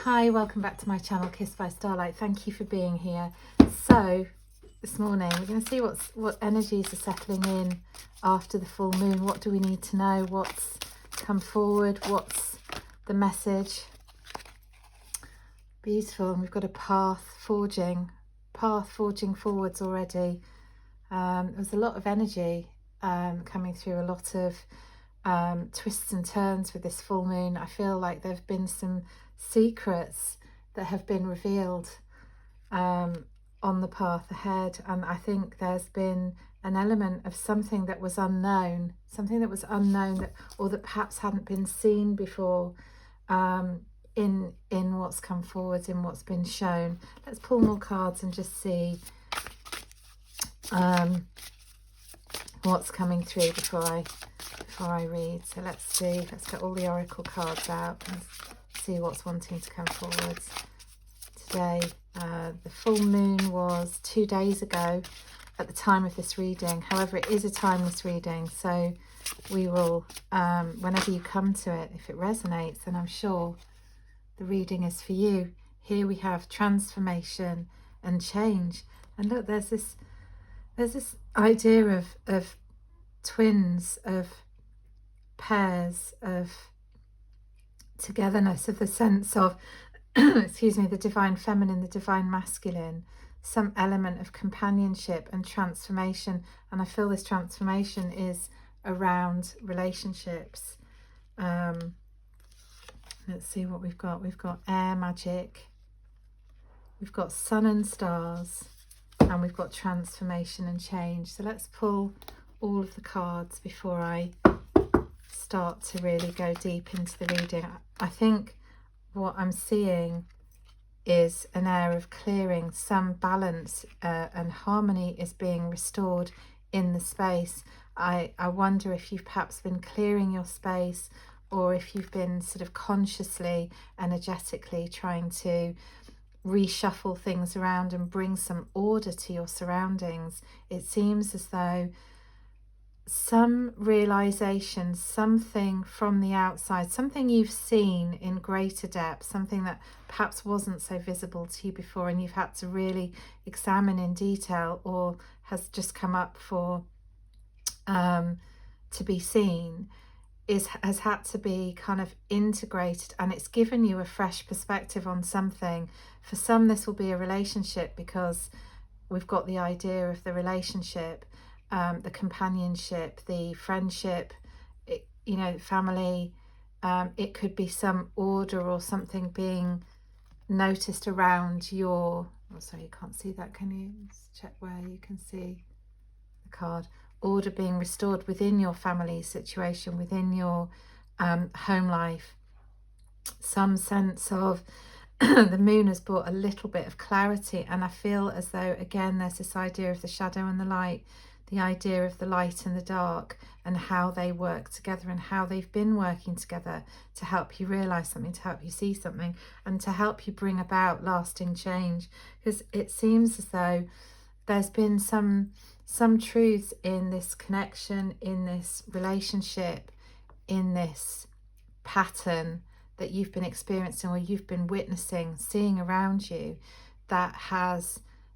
Hi, welcome back to my channel, Kissed by Starlight. Thank you for being here. So this morning we're going to see what energies are settling in after the full moon. What do we need to know? What's come forward? What's the message? Beautiful. And we've got a path forging forwards already. There's a lot of energy coming through, a lot of twists and turns with this full moon. I feel like there have been some secrets that have been revealed on the path ahead, and I think there's been an element of something that was unknown, or that perhaps hadn't been seen before in what's come forward, in what's been shown. Let's pull more cards and just see what's coming through before I read. So let's see, let's get all the oracle cards out and see what's wanting to come forward today. The full moon was 2 days ago at the time of this reading. However, it is a timeless reading, so we will, whenever you come to it, if it resonates, then I'm sure the reading is for you. Here we have transformation and change, and look, there's this idea of twins, of pairs, of togetherness, of the sense of excuse me, the divine feminine, the divine masculine, some element of companionship and transformation. And I feel this transformation is around relationships. Let's see what we've got. We've got air magic, we've got sun and stars, and we've got transformation and change. So let's pull all of the cards before I start to really go deep into the reading. I think what I'm seeing is an air of clearing. Some balance and harmony is being restored in the space. I wonder if you've perhaps been clearing your space, or if you've been sort of consciously, energetically trying to reshuffle things around and bring some order to your surroundings. It seems as though some realization, something from the outside, something you've seen in greater depth, something that perhaps wasn't so visible to you before and you've had to really examine in detail, or has just come up for to be seen, has had to be kind of integrated, and it's given you a fresh perspective on something. For some, this will be a relationship, because we've got the idea of the relationship, the companionship, the friendship, family. It could be some order or something being noticed around your, oh sorry, you can't see that, can you? Let's check where you can see the card. Order being restored within your family situation, within your home life. Some sense of the moon has brought a little bit of clarity, and I feel as though, again, there's this idea of the shadow and the light, the idea of the light and the dark, and how they work together, and how they've been working together to help you realize something, to help you see something, and to help you bring about lasting change. Because it seems as though there's been some truths in this connection, in this relationship, in this pattern that you've been experiencing, or you've been witnessing, seeing around you,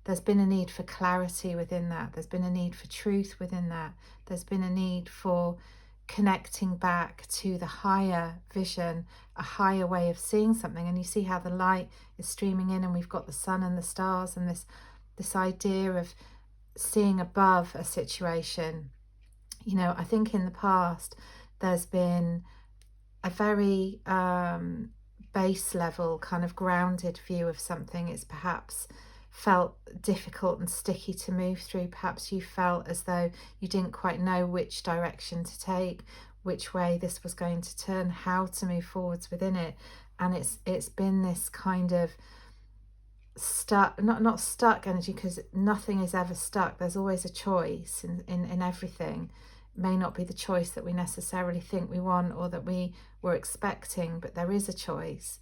there's been a need for clarity within that. There's been a need for truth within that. There's been a need for connecting back to the higher vision, a higher way of seeing something. And you see how the light is streaming in, and we've got the sun and the stars, and this idea of seeing above a situation. I think in the past there's been a very base level, kind of grounded view of something. It's perhaps felt difficult and sticky to move through. Perhaps you felt as though you didn't quite know which direction to take, which way this was going to turn, how to move forwards within it. And it's been this kind of stuck, not stuck energy, because nothing is ever stuck. There's always a choice in everything. It may not be the choice that we necessarily think we want or that we were expecting, but there is a choice.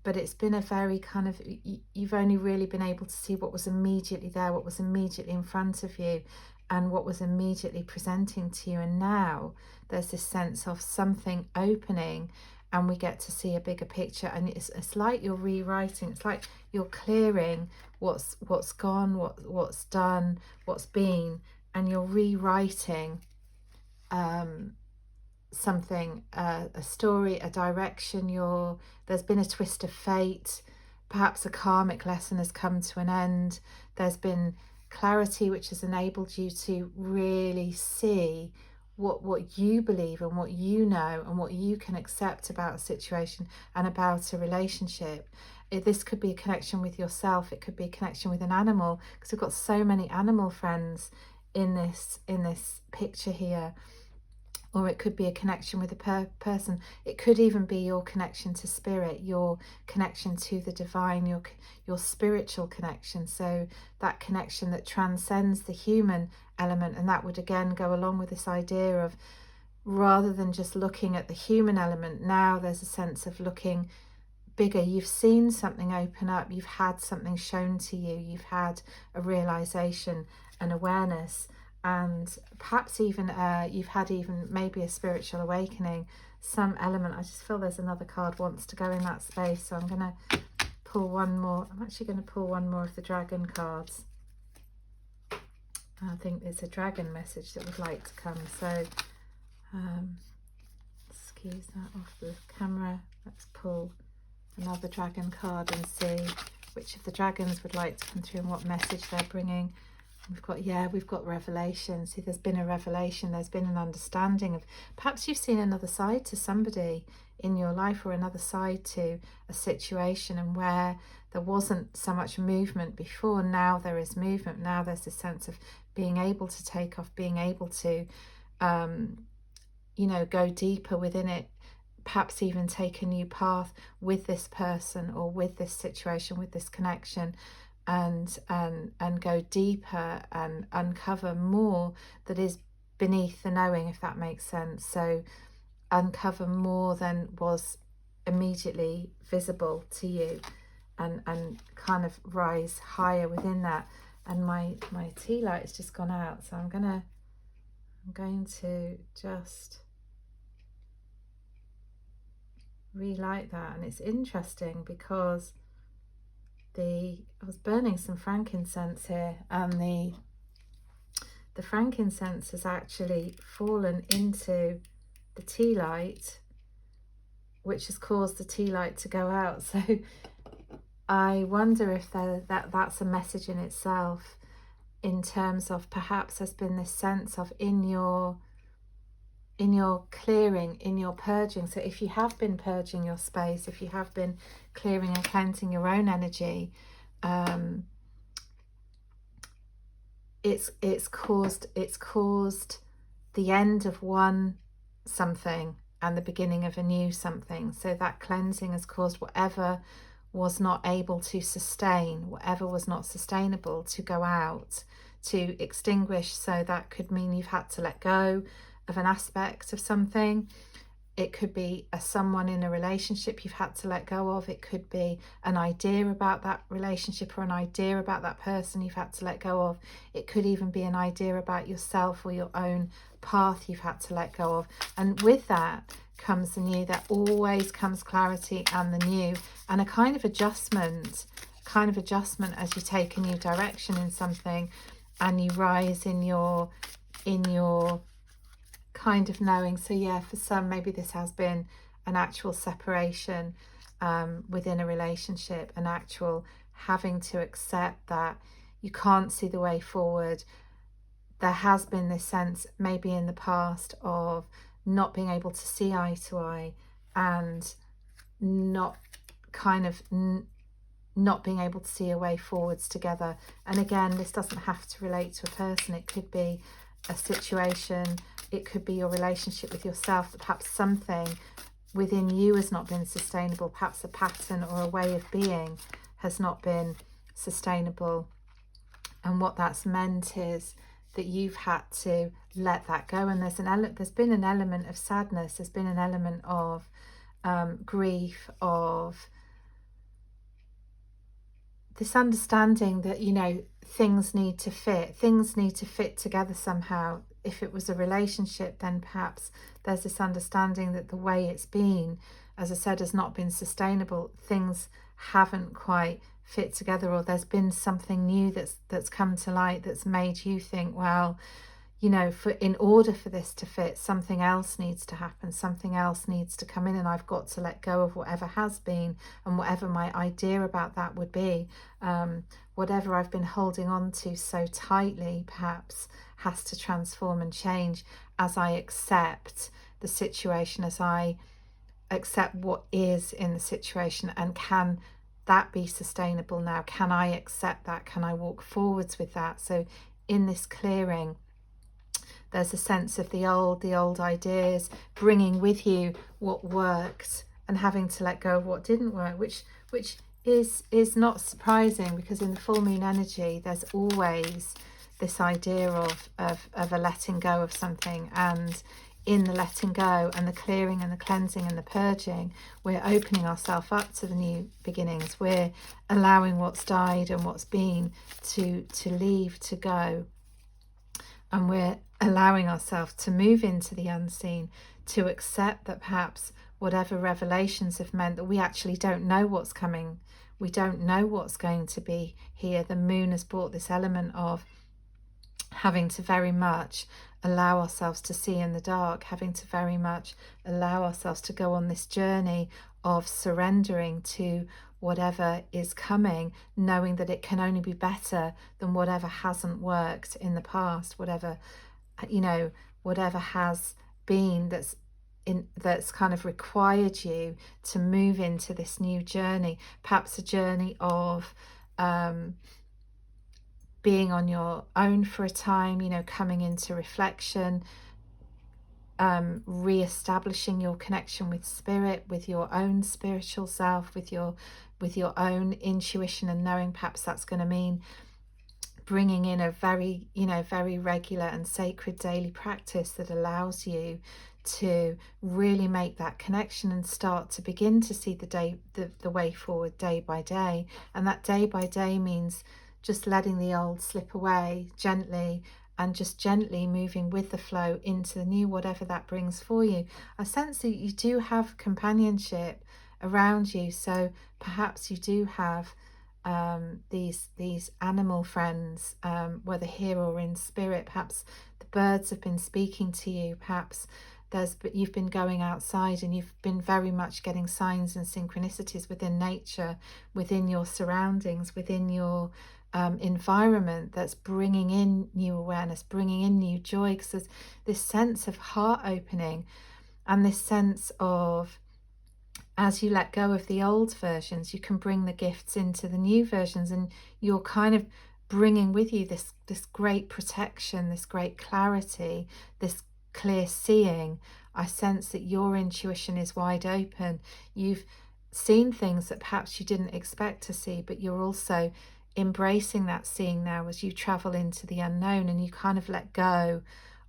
But it's been a very kind of, you've only really been able to see what was immediately there, what was immediately in front of you, and what was immediately presenting to you. And now there's this sense of something opening, and we get to see a bigger picture. And it's like you're rewriting, it's like you're clearing what's gone, what's done, what's been, and you're rewriting something, a story, a direction. There's been a twist of fate, perhaps a karmic lesson has come to an end, there's been clarity which has enabled you to really see what you believe and what you know and what you can accept about a situation and about a relationship. This could be a connection with yourself, it could be a connection with an animal, because we've got so many animal friends in this picture here. Or it could be a connection with a person. It could even be your connection to spirit, your connection to the divine, your spiritual connection. So that connection that transcends the human element. And that would again go along with this idea of, rather than just looking at the human element, now there's a sense of looking bigger. You've seen something open up, you've had something shown to you, you've had a realization, an awareness, and perhaps even you've had even maybe a spiritual awakening, some element. I just feel there's another card wants to go in that space, so I'm going to pull one more. I'm actually going to pull one more of the dragon cards. I think it's a dragon message that would like to come, so excuse that off the camera. Let's pull another dragon card and see which of the dragons would like to come through and what message they're bringing. We've got revelation. See, there's been a revelation, there's been an understanding of, perhaps you've seen another side to somebody in your life, or another side to a situation, and where there wasn't so much movement before, now there is movement. Now there's a sense of being able to take off, being able to go deeper within it, perhaps even take a new path with this person or with this situation, with this connection, and go deeper and uncover more that is beneath the knowing, if that makes sense. So uncover more than was immediately visible to you, and kind of rise higher within that. And my tea light has just gone out, so I'm going to just relight that. And it's interesting because I was burning some frankincense here, and the frankincense has actually fallen into the tea light, which has caused the tea light to go out. So I wonder if that's a message in itself, in terms of perhaps there's been this sense of in your clearing, in your purging. So if you have been purging your space, if you have been clearing and cleansing your own energy, it's caused the end of one something and the beginning of a new something. So that cleansing has caused whatever was not able to sustain, whatever was not sustainable, to go out, to extinguish. So that could mean you've had to let go of an aspect of something. It could be someone in a relationship you've had to let go of. It could be an idea about that relationship or an idea about that person you've had to let go of. It could even be an idea about yourself or your own path you've had to let go of. And with that comes the new. There always comes clarity and the new, and a kind of adjustment as you take a new direction in something, and you rise in your kind of knowing. So yeah, for some, maybe this has been an actual separation within a relationship, an actual having to accept that you can't see the way forward. There has been this sense, maybe in the past, of not being able to see eye to eye, and not being able to see a way forwards together. And again, this doesn't have to relate to a person. It could be a situation, it could be your relationship with yourself, that perhaps something within you has not been sustainable, perhaps a pattern or a way of being has not been sustainable, and what that's meant is that you've had to let that go. And there's been an element of sadness, there's been an element of grief, of this understanding that things need to fit together somehow. if it was a relationship, then perhaps there's this understanding that the way it's been, as I said, has not been sustainable. Things haven't quite fit together, or there's been something new that's come to light that's made you think, well, you know, in order for this to fit, something else needs to happen, something else needs to come in, and I've got to let go of whatever has been and whatever my idea about that would be. Whatever I've been holding on to so tightly perhaps has to transform and change as I accept the situation, as I accept what is in the situation. And can that be sustainable now? Can I accept that? Can I walk forwards with that? So in this clearing, there's a sense of the old ideas, bringing with you what worked and having to let go of what didn't work, which is not surprising, because in the full moon energy there's always this idea of a letting go of something. And in the letting go and the clearing and the cleansing and the purging, we're opening ourselves up to the new beginnings. We're allowing what's died and what's been to leave, to go. And we're allowing ourselves to move into the unseen, to accept that perhaps whatever revelations have meant that we actually don't know what's coming. We don't know what's going to be here. The moon has brought this element of having to very much allow ourselves to see in the dark, having to very much allow ourselves to go on this journey of surrendering to whatever is coming, knowing that it can only be better than whatever hasn't worked in the past, whatever, you know, whatever has been that's kind of required you to move into this new journey, perhaps a journey of being on your own for a time, you know, coming into reflection, re-establishing your connection with spirit, with your own spiritual self, with your own intuition, and knowing perhaps that's going to mean bringing in a very, you know, very regular and sacred daily practice that allows you to really make that connection and start to begin to see the way forward day by day. And that day by day means just letting the old slip away gently, and just gently moving with the flow into the new, whatever that brings for you. I sense that you do have companionship around you, so perhaps you do have these animal friends, whether here or in spirit. Perhaps the birds have been speaking to you, perhaps you've been going outside and you've been very much getting signs and synchronicities within nature, within your surroundings, within your environment, that's bringing in new awareness, bringing in new joy. Because there's this sense of heart opening, and this sense of, as you let go of the old versions, you can bring the gifts into the new versions, and you're kind of bringing with you this great protection, this great clarity, this clear seeing. I sense that your intuition is wide open. You've seen things that perhaps you didn't expect to see, but you're also embracing that seeing now as you travel into the unknown, and you kind of let go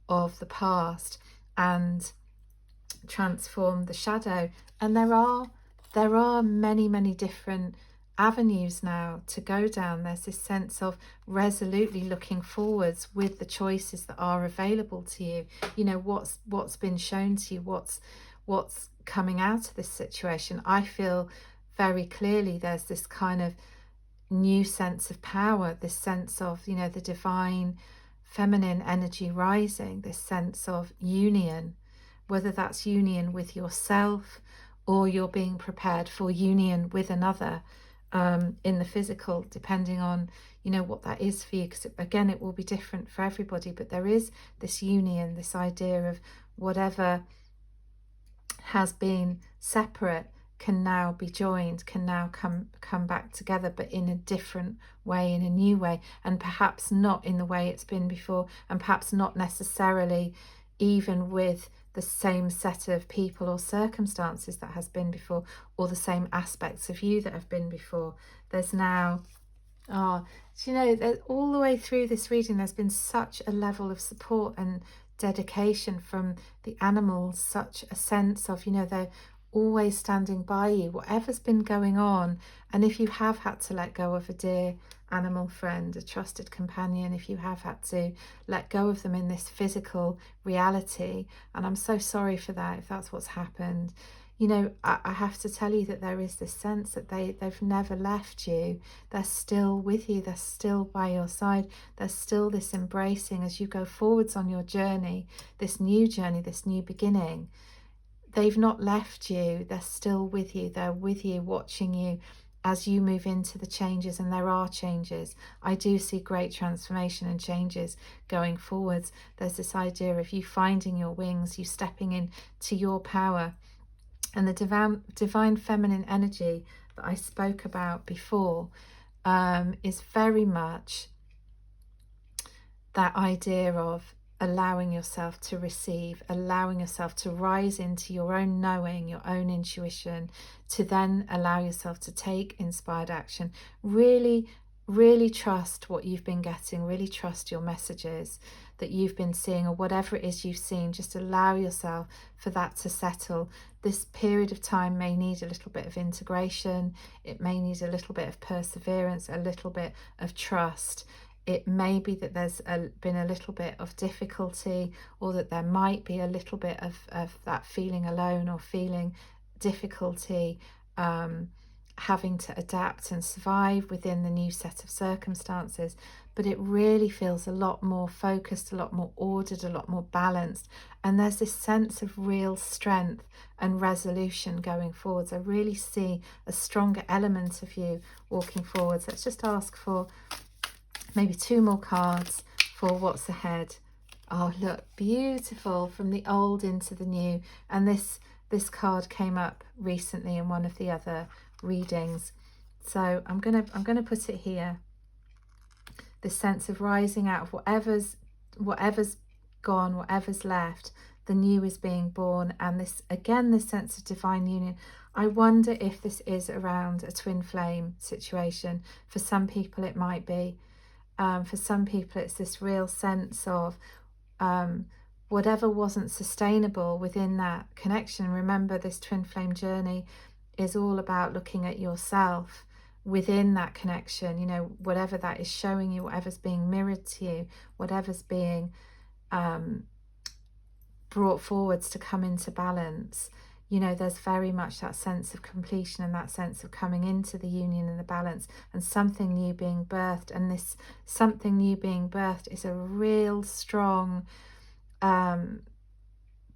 of the past and transform the shadow. And there are many different avenues now to go down. There's this sense of resolutely looking forwards with the choices that are available to you. You know, what's been shown to you, what's coming out of this situation. I feel very clearly there's this kind of new sense of power, this sense of, you know, the divine feminine energy rising, this sense of union, whether that's union with yourself or you're being prepared for union with another in the physical, depending on, you know, what that is for you, because again, it will be different for everybody. But there is this union, this idea of whatever has been separate can now be joined, can now come back together, but in a different way, in a new way, and perhaps not in the way it's been before, and perhaps not necessarily even with the same set of people or circumstances that has been before, or the same aspects of you that have been before. There's now, you know, all the way through this reading, there's been such a level of support and dedication from the animals, such a sense of, you know, they're always standing by you, whatever's been going on. And if you have had to let go of a dear animal friend, a trusted companion, if you have had to let go of them in this physical reality, and I'm so sorry for that if that's what's happened, you know, I have to tell you that there is this sense that they've never left you. They're still with you. They're still by your side. There's still this embracing as you go forwards on your journey, this new beginning. They've not left you. They're still with you. They're with you, watching you as you move into the changes, and there are changes. I do see great transformation and changes going forwards. There's this idea of you finding your wings, you stepping into your power. And the divine feminine energy that I spoke about before is very much that idea of allowing yourself to receive, allowing yourself to rise into your own knowing, your own intuition, to then allow yourself to take inspired action. Really, really trust what you've been getting, really trust your messages that you've been seeing, or whatever it is you've seen. Just allow yourself for that to settle. This period of time may need a little bit of integration. It may need a little bit of perseverance, a little bit of trust. It may be that there's been a little bit of difficulty, or that there might be a little bit of that feeling alone, or feeling difficulty, having to adapt and survive within the new set of circumstances. But it really feels a lot more focused, a lot more ordered, a lot more balanced. And there's this sense of real strength and resolution going forwards. I really see a stronger element of you walking forwards. Let's just ask for maybe 2 more cards for what's ahead. Oh, look, beautiful, from the old into the new. And this card came up recently in one of the other readings, so I'm gonna put it here. This sense of rising out of whatever's gone, whatever's left. The new is being born, and this sense of divine union. I wonder if this is around a twin flame situation. For some people it might be. For some people it's this real sense of whatever wasn't sustainable within that connection. Remember, this twin flame journey is all about looking at yourself within that connection, you know, whatever that is showing you, whatever's being mirrored to you, whatever's being brought forwards to come into balance. You know, there's very much that sense of completion and that sense of coming into the union and the balance, and something new being birthed. And this something new being birthed is a real strong,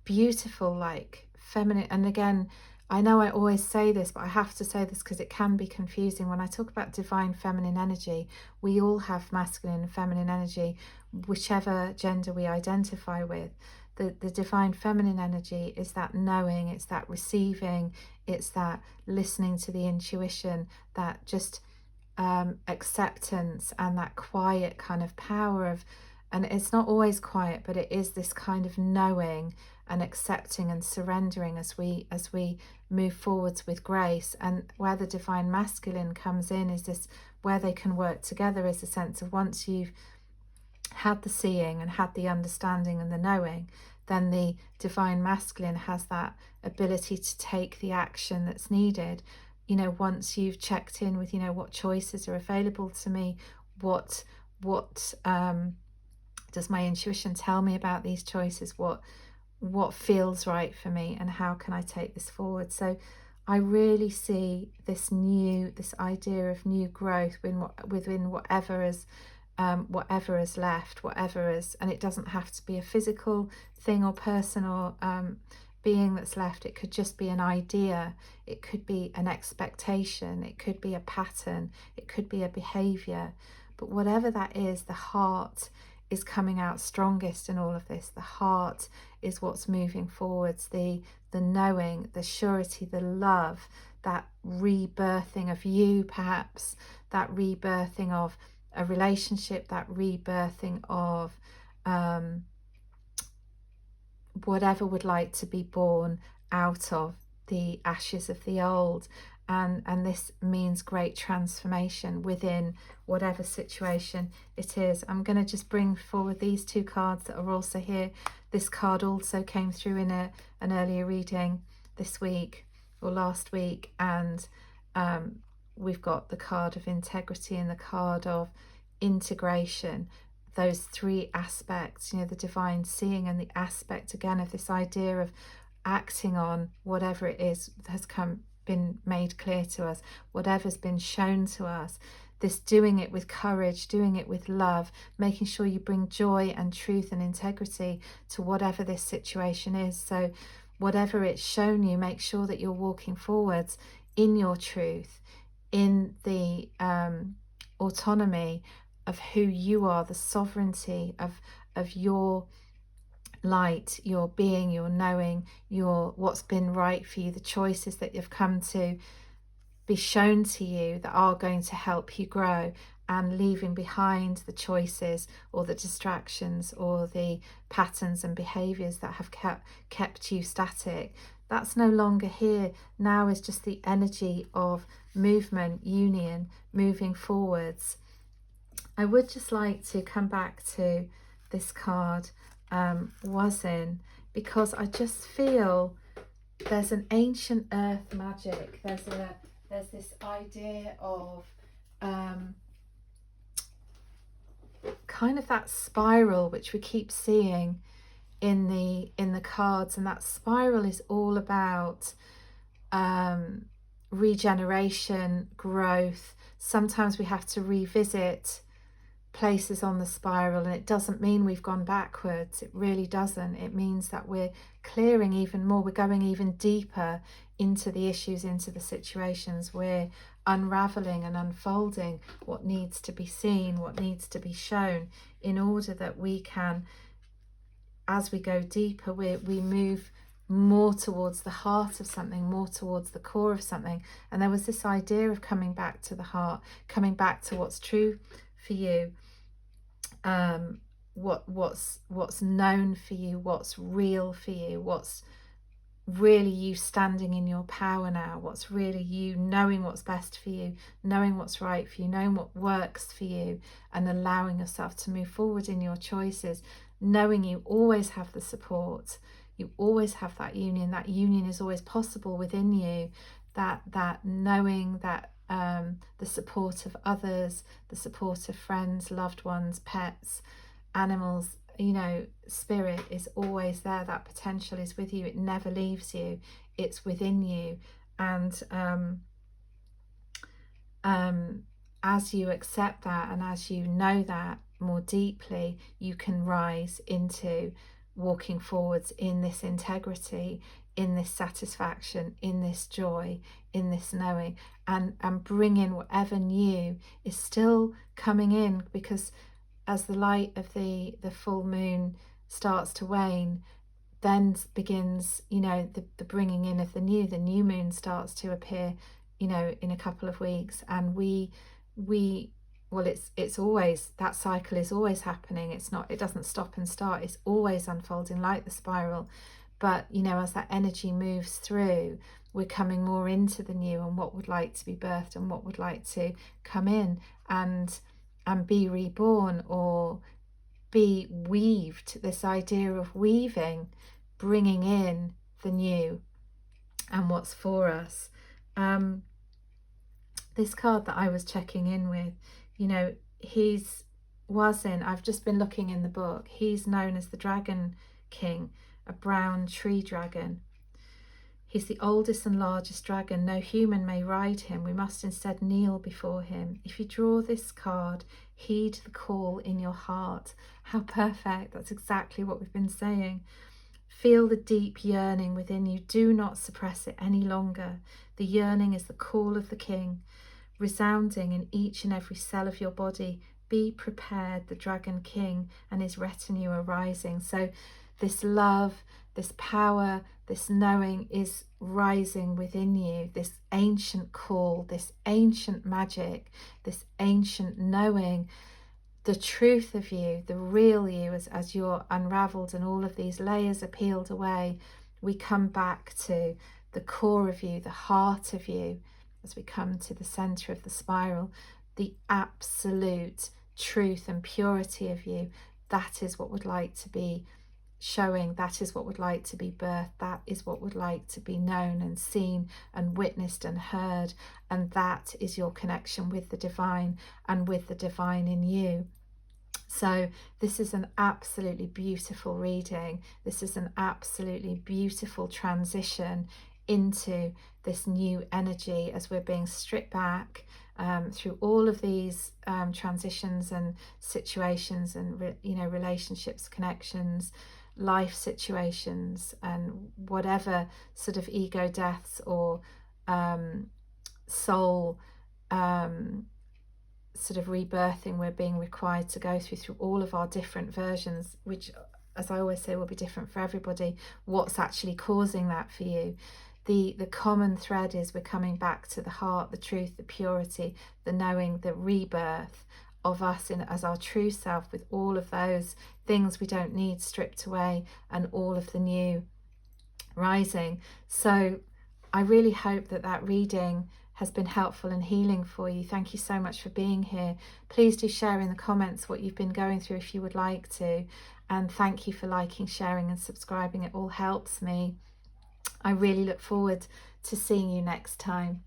beautiful, like feminine. And again, I know I always say this, but I have to say this because it can be confusing. When I talk about divine feminine energy, we all have masculine and feminine energy, whichever gender we identify with. The divine feminine energy is that knowing, it's that receiving, it's that listening to the intuition, that just acceptance, and that quiet kind of power of, and it's not always quiet, but it is this kind of knowing and accepting and surrendering as we move forwards with grace. And where the divine masculine comes in is this, where they can work together, is a sense of, once you've had the seeing and had the understanding and the knowing, then the divine masculine has that ability to take the action that's needed. You know, once you've checked in with, you know, what choices are available to me, what does my intuition tell me about these choices, what feels right for me, and how can I take this forward. So I really see this idea of new growth within whatever is left, and it doesn't have to be a physical thing or person or being that's left. It could just be an idea, it could be an expectation, it could be a pattern, it could be a behavior. But whatever that is, the heart is coming out strongest in all of this. The heart is what's moving forwards, the knowing, the surety, the love, that rebirthing of you, perhaps that rebirthing of a relationship, that rebirthing of whatever would like to be born out of the ashes of the old. And this means great transformation within whatever situation it is. I'm going to just bring forward these 2 cards that are also here. This card also came through in an earlier reading this week. or last week, and we've got the card of integrity and the card of integration. Those three aspects, you know, the divine seeing and the aspect again of this idea of acting on whatever it is that has been made clear to us, whatever's been shown to us. This doing it with courage, doing it with love, making sure you bring joy and truth and integrity to whatever this situation is. So whatever it's shown you, make sure that you're walking forwards in your truth, in the autonomy of who you are, the sovereignty of your light, your being, your knowing, your what's been right for you, the choices that you've come to be shown to you that are going to help you grow, and leaving behind the choices or the distractions or the patterns and behaviors that have kept you static. That's no longer here. Now is just the energy of movement, union, moving forwards. I would just like to come back to this card, was in, because I just feel there's an ancient earth magic. There's this idea of kind of that spiral which we keep seeing in the cards, and that spiral is all about regeneration, growth. Sometimes we have to revisit places on the spiral, and it doesn't mean we've gone backwards. It really doesn't. It means that we're clearing even more, we're going even deeper into the issues, into the situations. We're unraveling and unfolding what needs to be seen, what needs to be shown, in order that we can, as we go deeper, we move more towards the heart of something, more towards the core of something. And there was this idea of coming back to the heart, coming back to what's true for you, what's known for you, what's real for you, what's really you standing in your power now, what's really you knowing what's best for you, knowing what's right for you, knowing what works for you, and allowing yourself to move forward in your choices, knowing you always have the support, you always have that union is always possible within you, that knowing that the support of others, the support of friends, loved ones, pets, animals, you know, spirit is always there. That potential is with you. It never leaves you. It's within you. And as you accept that, and as you know that more deeply, you can rise into walking forwards in this integrity, in this satisfaction, in this joy, in this knowing, and bring in whatever new is still coming in. Because as the light of the full moon starts to wane, then begins, you know, the bringing in of the new moon starts to appear, you know, in a couple of weeks. And we well, it's always, that cycle is always happening. It doesn't stop and start. It's always unfolding like the spiral. But, you know, as that energy moves through, we're coming more into the new, and what would like to be birthed, and what would like to come in and be reborn, or be weaved. This idea of weaving, bringing in the new and what's for us. This card that I was checking in with, you know, I've just been looking in the book, he's known as the Dragon King, a brown tree dragon. He's the oldest and largest dragon. No human may ride him. We must instead kneel before him. If you draw this card, heed the call in your heart. How perfect. That's exactly what we've been saying. Feel the deep yearning within you. Do not suppress it any longer. The yearning is the call of the king, resounding in each and every cell of your body. Be prepared. The Dragon King and his retinue are rising. So this love, this power, this knowing is rising within you. This ancient call, this ancient magic, this ancient knowing, the truth of you, the real you, as you're unraveled and all of these layers are peeled away, we come back to the core of you, the heart of you, as we come to the center of the spiral, the absolute truth and purity of you. That is what would like to be showing that is what would like to be birthed, that is what would like to be known and seen and witnessed and heard, and that is your connection with the divine and with the divine in you. So this is an absolutely beautiful reading. This is an absolutely beautiful transition into this new energy as we're being stripped back through all of these transitions and situations and relationships, connections, life situations, and whatever sort of ego deaths or soul sort of rebirthing we're being required to go through all of our different versions, which, as I always say, will be different for everybody. What's actually causing that for you? The common thread is we're coming back to the heart, the truth, the purity, the knowing, the rebirth of us as our true self, with all of those things we don't need stripped away, and all of the new rising. So I really hope that reading has been helpful and healing for you. Thank you so much for being here. Please do share in the comments what you've been going through if you would like to. And thank you for liking, sharing and subscribing. It all helps me. I really look forward to seeing you next time.